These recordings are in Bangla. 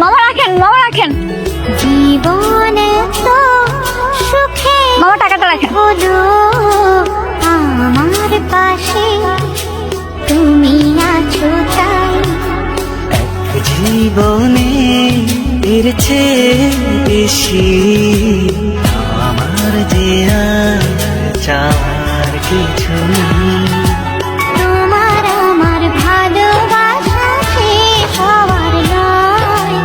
মামা রাখেন, মামা রাখেন। জীবনে তো সুখে মামা টাকাটা রাখেন। হলো আমার পাশে তুমি আছো তাই। এক জীবনে এর চেয়ে বেশি আমার যে আর চাওয়ার কিছু নেই। তোমার আমার ভালোবাসা শেষ হওয়ার নয়,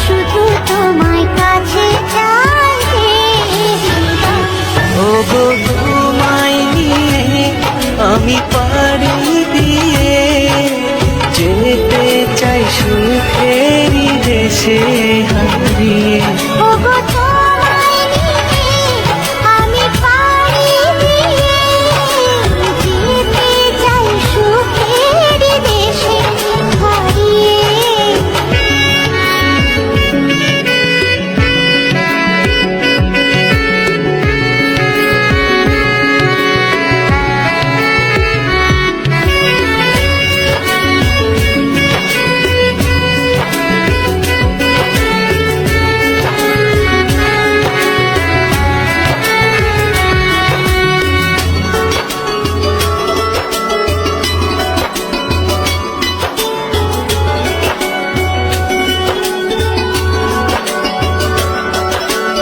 শুধু তোমায় কাছে চাই। ও গো তোমায় নিয়ে আমি পাড়ি দিয়ে যেতে চাই সুখেরই দেশে হারিয়ে। ওগো তোমায় নিয়ে আমি পাড়ি দিয়ে যেতে চাই সুখের দেশে হারিয়ে।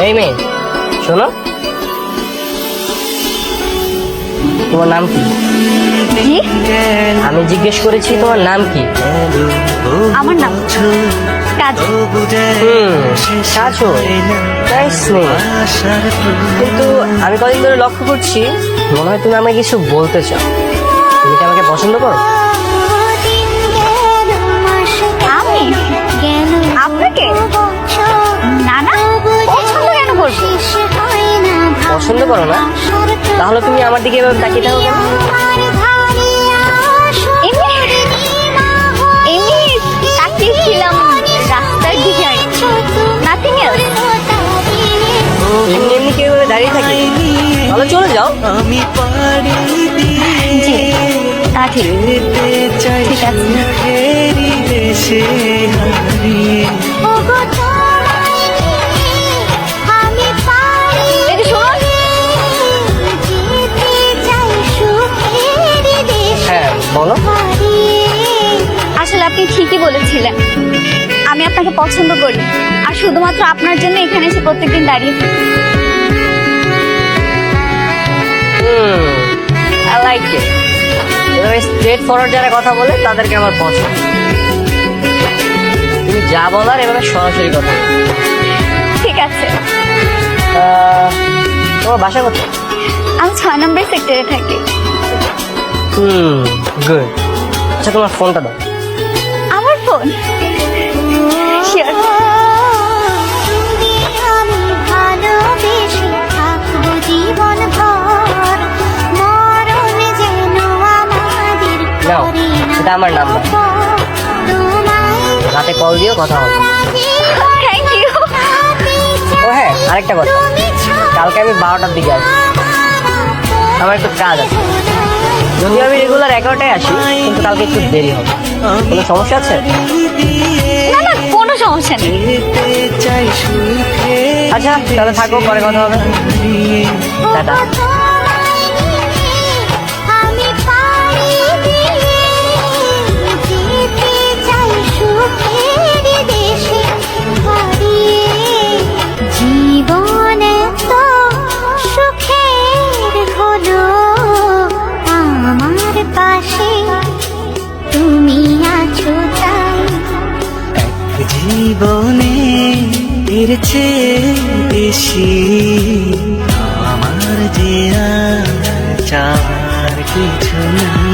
এই মেয়ে শোনো, তোমার নাম কি? কি? আমি জিজ্ঞেস করেছি তোমার নাম কি? আমার নাম কাজল। কাজল, নাইস নেম। কিন্তু আমি কদিন ধরে লক্ষ্য করছি, মনে হয় তুমি আমাকে কিছু বলতে চাও। তুমি কি আমাকে পছন্দ করো? আমি? আপনাকে? না না, পছন্দ কেন করবো? পছন্দ করো না? তাহলে তুমি আমার দিকে এভাবে তাকিয়ে থাকো কেন? এমনি তাকিয়েছিলাম রাস্তার দিকে, নাথিং এলস। এমনি এমনি কেউ এভাবে দাঁড়িয়ে থাকি? তাহলে চলে যাও। আমি পাড়ি জি, দিয়ে তা ঠিক। যেতে চাই ঠিক আছে। সুখেরই দেশে হারিয়ে। এদিকে শোনো। হ্যাঁ বলো। আসলে আপনি ঠিকই বলেছিলেন, আমি আপনাকে পছন্দ করি, আর শুধুমাত্র আপনার জন্য এখানে এসে প্রত্যেকদিন দাঁড়িয়ে থাকি। I like it. এভাবে স্ট্রেট ফরওয়ার্ড যারা কথা বলে তাদেরকে আমার পছন্দ। তুমি যা বলার এভাবে সরাসরি কথা বলো। ঠিক আছে। তোমার বাসা কোথায়? আমি 6 নম্বর সেক্টরে থাকি। গুড। আচ্ছা তোমার ফোনটা দাও। আমার ফোন? শিওর। নাও, এটা আমার নাম্বার। রাতে কল দিও, কথা হবে। Thank you. ও হ্যাঁ, আরেকটা কথা, কালকে আমি 12টার দিকে আসবো। আমার একটু কাজ আছে। যদিও আমি রেগুলার 11টায় আসি, কিন্তু কালকে একটু দেরি হবে। কোনো সমস্যা আছে? না না, কোনো সমস্যা নেই। যেতে চাই সুখেরই আচ্ছা তাহলে থাকো, পরে কথা হবে। টাটা। জীবনে তো সুখের হলো আমার পাশে তুমি আছো তাই। এক জীবনে এর চেয়ে বেশি আমার যে আর চাওয়ার কিছু নেই।